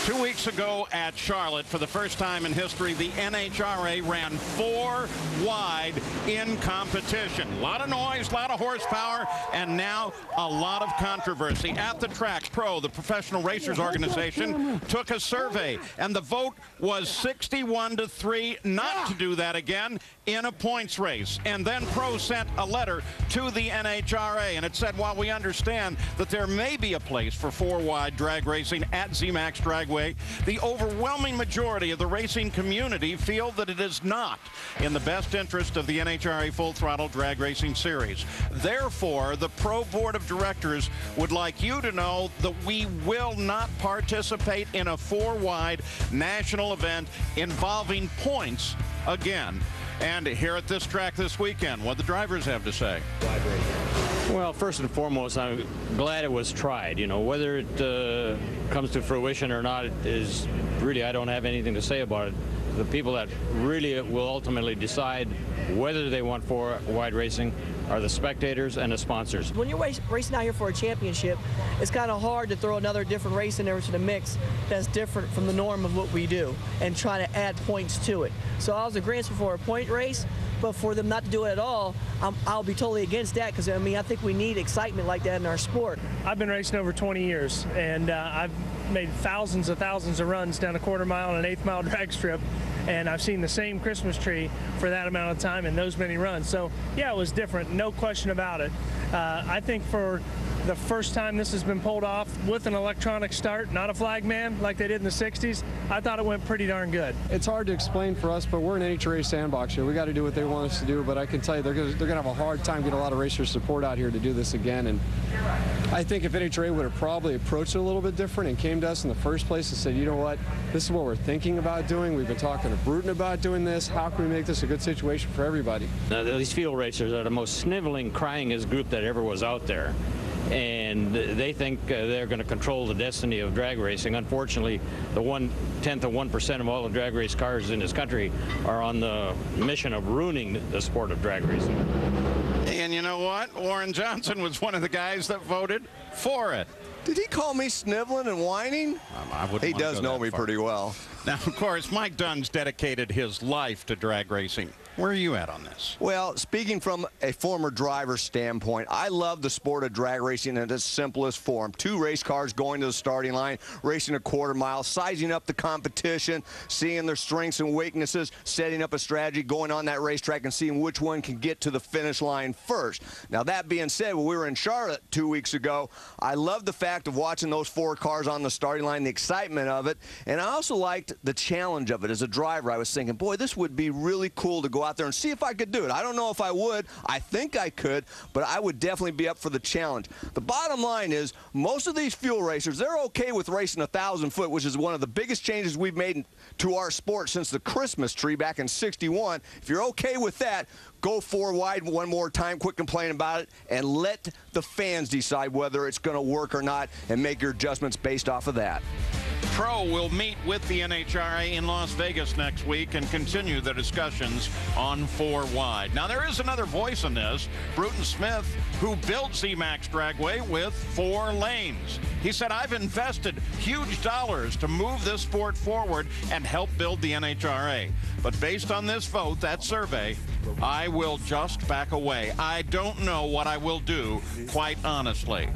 2 weeks ago at Charlotte, for the first time in history, the NHRA ran 4 wide in competition. A lot of noise, a lot of horsepower, and now a lot of controversy. At the track, the Professional Racers Organization, took a survey, and the vote was 61-3 not to do that again in a points race. And then Pro sent a letter to the NHRA, and it said, while we understand that there may be a place for 4 wide drag racing at ZMAX Dragway, the overwhelming majority of the racing community feel that it is not in the best interest of the NHRA Full Throttle Drag Racing Series. Therefore, the Pro Board of Directors would like you to know that we will not participate in a 4 wide national event involving points again. And here at this track this weekend, what the drivers have to say. Well, first and foremost, I'm glad it was tried. You know, whether it comes to fruition or not is really, I don't have anything to say about it. The people that really will ultimately decide whether they want 4 wide racing are the spectators and the sponsors. When you're racing out here for a championship, it's kind of hard to throw another different race in there to the mix that's different from the norm of what we do and try to add points to it. So I was against for a point race, but for them not to do it at all, I'll be totally against that, because I mean, I think we need excitement like that in our sport. I've been racing over 20 years, and I've made thousands of runs down a quarter-mile and an eighth-mile drag strip, and I've seen the same Christmas tree for that amount of time and those many runs. So yeah, it was different, no question about it. I think for the first time this has been pulled off with an electronic start, not a flag man like they did in the 60s, I thought it went pretty darn good. It's hard to explain for us, but we're an NHRA sandbox here. We got to do what they want us to do, but I can tell you they're going to have a hard time getting a lot of racer support out here to do this again. And I think if NHRA would have probably approached it a little bit different and came to us in the first place and said, you know what, this is what we're thinking about doing. We've been talking to Bruton about doing this. How can we make this a good situation for everybody? Now, these field racers are the most sniveling, cryingest group that ever was out there. And they think they're going to control the destiny of drag racing. Unfortunately, the 1/10 of 1% of all the drag race cars in this country are on the mission of ruining the sport of drag racing. And you know what? Warren Johnson was one of the guys that voted for it. Did he call me sniveling and whining? He does know me pretty well. Now, of course, Mike Dunn's dedicated his life to drag racing. Where are you at on this? Well, speaking from a former driver's standpoint, I love the sport of drag racing in its simplest form. 2 race cars going to the starting line, racing a quarter-mile, sizing up the competition, seeing their strengths and weaknesses, setting up a strategy, going on that racetrack and seeing which one can get to the finish line first. Now, that being said, when we were in Charlotte 2 weeks ago, I loved the fact of watching those 4 cars on the starting line, the excitement of it, and I also liked the challenge of it. As a driver, I was thinking, boy, this would be really cool to go out there and see if I could do it. I don't know if I would. I think I could, but I would definitely be up for the challenge. The bottom line is, most of these fuel racers, they're okay with racing 1,000 foot, which is one of the biggest changes we've made to our sport since the Christmas tree back in '61. If you're okay with that, go 4 wide one more time, quit complaining about it, and let the fans decide whether it's going to work or not, and make your adjustments based off of that. Pro will meet with the NHRA in Las Vegas next week and continue the discussions on 4 wide. Now, there is another voice in this, Bruton Smith, who built ZMAX Dragway with 4 lanes. He said, I've invested huge dollars to move this sport forward and help build the NHRA. But based on this vote, that survey, I will just back away. I don't know what I will do, quite honestly.